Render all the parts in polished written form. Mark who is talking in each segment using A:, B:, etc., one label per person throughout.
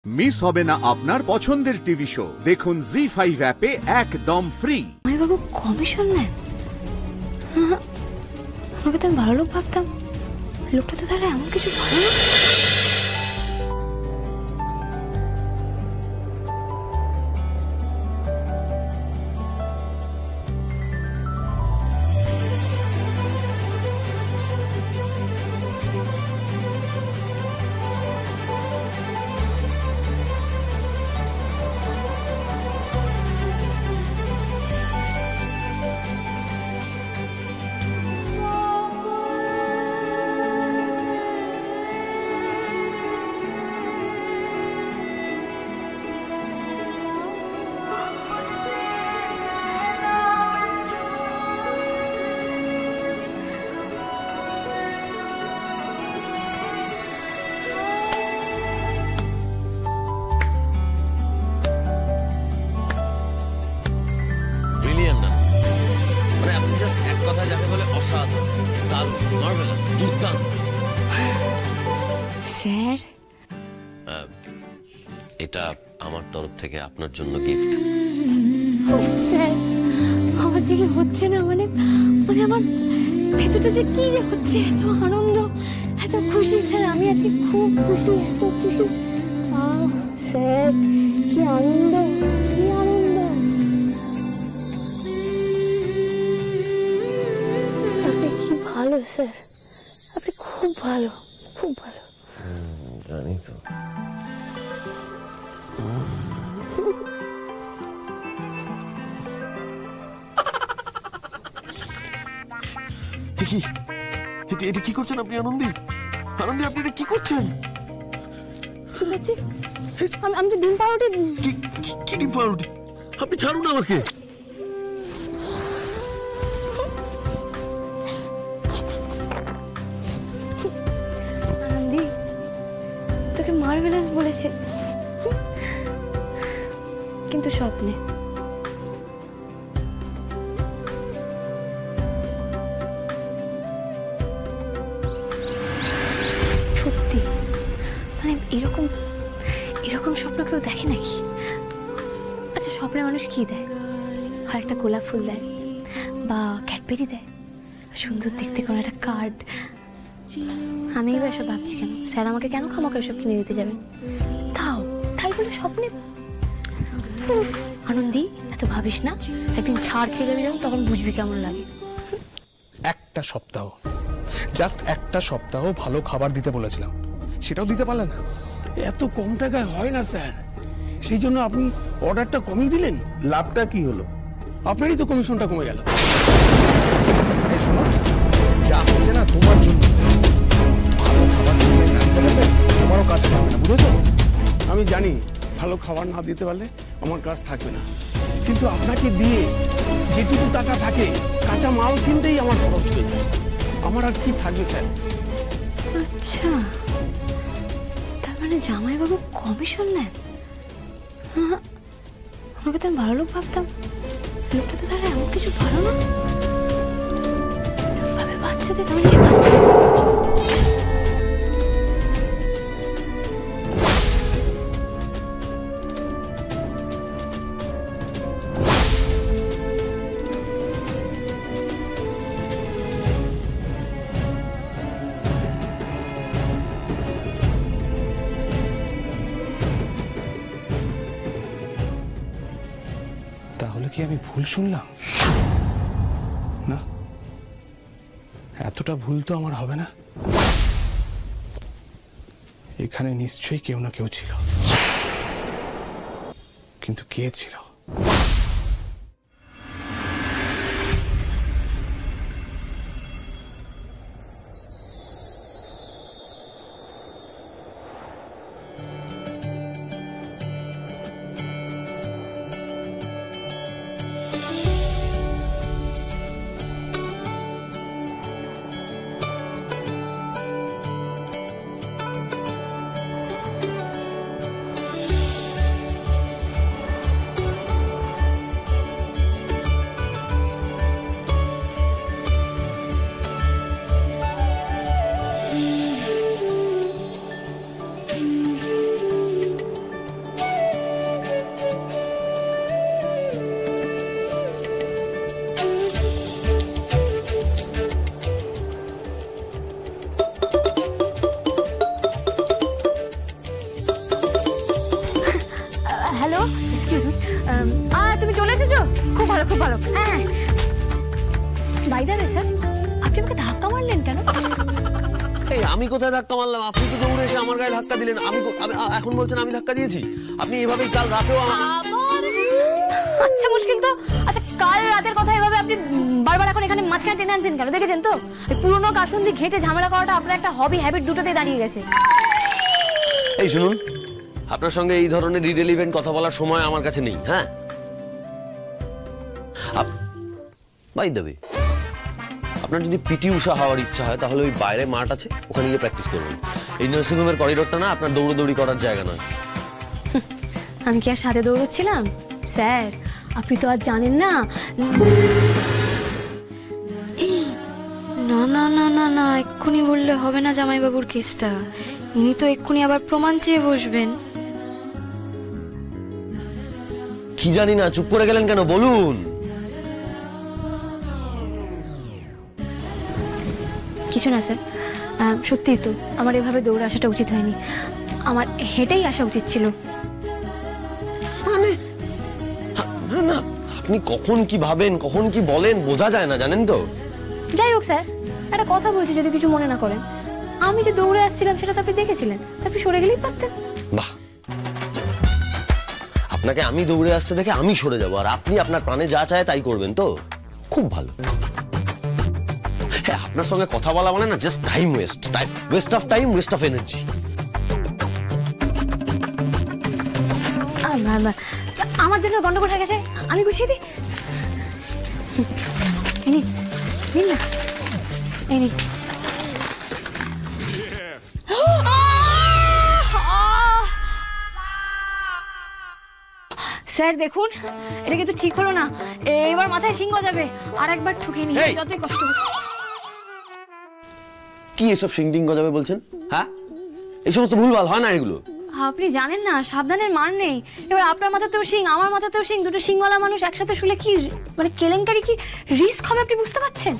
A: Miss হবে না আপনার পছন্দের টিভি শো। দেখুন জি5 অ্যাপে একদম ফ্রি।
B: বাবু কমিশন নেন? আমাকে তো আমি ভালো লোক ভাবতাম, লোকটা তো তাহলে এমন কিছু ভালো না। স্যার,
C: এটা আমার তরফ থেকে আপনার জন্য গিফট।
B: স্যার, আমার যে কি হচ্ছে না, মানে আমার ভেতরটা যে কি যে হচ্ছে, এত আনন্দ, এত খুশি। স্যার, আমি আজকে খুব খুশি, এত খুশি। স্যার, কি আনন্দ, কি আনন্দ। আপনি কি ভালো স্যার, আপনি খুব ভালো, খুব ভালো।
C: জানি তো।
D: এটা কি করছেন আপনি? আনন্দী, আনন্দী, আপনি এটা কি করছেন?
B: আমি তো ডিম পাউরুটি।
D: কি ডিম পাউরুটি? আপনি ছাড়ুন আমাকে।
B: আনন্দী, তোকে মার্ভেলাস বলেছে, কিন্তু স্বপ্নে। সত্যি, মানে এরকম এরকম স্বপ্ন কেউ দেখে নাকি? আচ্ছা, স্বপ্নে মানুষ কি দেয়? হয় একটা গোলাপ ফুল দেয়, বা ক্যাডবেরি দেয়, সুন্দর দেখতে কোনো একটা কার্ড। আমি এবার এসব ভাবছি কেন? স্যার আমাকে কেন খামাকে এসব কিনে দিতে যাবেন? তাই বলে স্বপ্নে। আনন্দী, এত ভাবিস না, একদিন ছাড় খেয়ে যাবি যখন, তখন বুঝবি কেমন লাগে।
E: একটা সপ্তাহ, জাস্ট একটা সপ্তাহ ভালো খাবার দিতে বলেছিলাম, সেটাও দিতে পারলে না।
F: এত কম টাকায় হয় না স্যার, সেই জন্য আপনি অর্ডারটা কমিয়ে দিলেন। লাভটা কি হলো? আপনারই তো কমিশনটা কমে গেল।
E: এই শোনো, যা হচ্ছে না তোমার জন্য। ভালো খাবার না দিতে পারলে তোমারও কাজ থাকবে না, বুঝেছো?
F: আমি জানি ভালো খাবার না দিতে পারলে আমার কাজ থাকবে না, কিন্তু আপনাকে দিয়ে যেটুকু টাকা থাকে কাঁচা মাল কিনতেই আমার খরচ হয়ে যায়। আমার আর কি থাকবে স্যার?
B: আচ্ছা, তার মানে জামাইবাবু কমিশন নেন? আমাকে তো আমি ভালো লোক ভাবতাম, লোকটা তো তাহলে এমন কিছু ভালো না। বাচ্চাদের
E: তাহলে কি আমি ভুল শুনলাম? না, এতটা ভুল তো আমার হবে না। এখানে নিশ্চয়ই কেউ না কেউ ছিল, কিন্তু কে ছিল?
B: হ্যালো, এক্সকিউজ মি, তুমি চলে এসেছো? খুব ভালো, খুব ভালো। হ্যাঁ, বাই দ্য ওয়ে স্যার, আপনি আমাকে ধাক্কা মারলেন কেন?
D: এই আমি কোথায় ধাক্কা মারলাম? আপনি তো দৌড়ে এসে আমার গায়ে ধাক্কা দিলেন। এখন বলছেন আমি ধাক্কা দিয়েছি? আপনি এভাবেই কাল রাতেও
B: আচ্ছা, মুশকিল তো। আচ্ছা, কাল রাতের কথা এভাবে আপনি বারবার এখন এখানে মাঝখানে টেনে আনছেন কেন? দেখেছেন তো পুরোনো কাসুন্দি ঘেটে ঝামেলা করাটা আপনার একটা হবি, হ্যাবিট, দুটোতেই দাঁড়িয়ে গেছে।
D: এই শুনুন, আপনার সঙ্গে এই ধরনের রিলেভেন্ট কথা বলার সময় আমার কাছে নেই। হ্যাঁ, বাই দ্য ওয়ে, আপনার যদি পিটি উষা হওয়ার ইচ্ছা হয় তাহলে ওই বাইরে মাঠ আছে, ওখানে গিয়ে প্র্যাকটিস করবেন। এই নার্সিংহোমের করিডোরটা না আপনার দৌড়দৌড়ি করার জায়গা নয়।
B: আমি কি আর সাথে দৌড়চ্ছিলাম? স্যার, আপনি তো আর জানেন না। না না না না না, এক্ষুনি বললে হবে না জামাইবাবুর কেসটা। ইনি তো এক্ষুনি আবার প্রমাণ চেয়ে বসবেন।
D: কি জানি না, চুপ করে গেলেন কেন? বলুন।
B: কিছু না স্যার, সত্যি তো আমার এভাবে দৌড়ে আসাটা উচিত হয়নি। আমার হেঁটেই আসা উচিত ছিল।
D: মানে না, আপনি কখন কি ভাবেন, কখন কি বলেন বোঝা যায় না, জানেন তো।
B: যাই হোক স্যার, একটা কথা বলছি, যদি কিছু মনে না করেন। আমি যে দৌড়ে আসছিলাম সেটা তো আপনি দেখেছিলেন, আপনি সরে গেলেই পারতেন।
D: বাহ, আপনাকে আমি দৌড়ে আসতে দেখে আমি সরে যাবো আর আপনি আপনার প্রাণে যা চায় তাই করবেন? তো খুব ভালো। হ্যাঁ, আপনার সঙ্গে কথা বলা মানে না just time waste, West of time, West of energy.
B: আমার জন্য গন্ডগোল হয়ে গেছে, আমি গুছিয়ে দিই। নিন না, এই নিন। স্যার দেখুন, এটা কিন্তু ঠিক হলো না। এবার মাথায় সিংহ যাবে। আর একবার ঠুকে নি, যতই কষ্ট হোক।
D: কি এসব সিংটিং গজাবে বলছেন? হ্যাঁ, এই সমস্ত ভুলভাল হয় না এগুলো।
B: আপনি জানেন না, সাবধানের মার নেই। এবার আপনার মাথাতেও সিং, আমার মাথাতেও সিং, দুটো সিংওয়ালা মানুষ একসাথে শুলে কি মানে কেলেঙ্কারি, কি রিস্ক হবে আপনি বুঝতে পারছেন?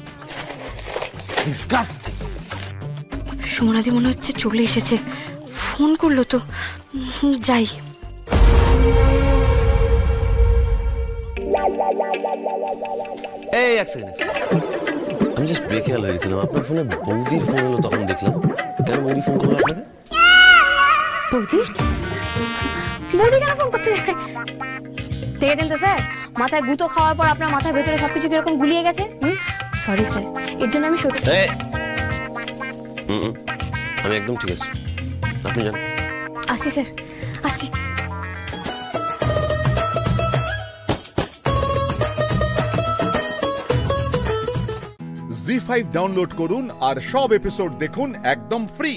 D: ডিসগাস্টিং।
B: সুমনাদি মনে হচ্ছে চলে এসেছে, ফোন করলো তো। যাই।
D: এই এক সেকেন্ড, আমি জাস্ট বেখেয়াল হয়ে গেছিলাম। আপনার ফোনে বৌদির ফোন এলো, তখন দেখলাম। কেন বৌদি ফোন করলো আপনাকে?
B: বৌদি কেন ফোন করতে যাবে? দেখেছেন তো স্যার, মাথায় গুঁতো খাওয়ার পর আপনার মাথার ভেতরে সবকিছু কিরকম গুলিয়ে গেছে। সরি স্যার, এর জন্য আমি সত্যি।
D: আমি একদম ঠিক আছি, আপনি জান।
B: আসছি স্যার, আসছি।
A: জি5 ডাউনলোড করুন আর সব এপিসোড দেখুন একদম ফ্রি।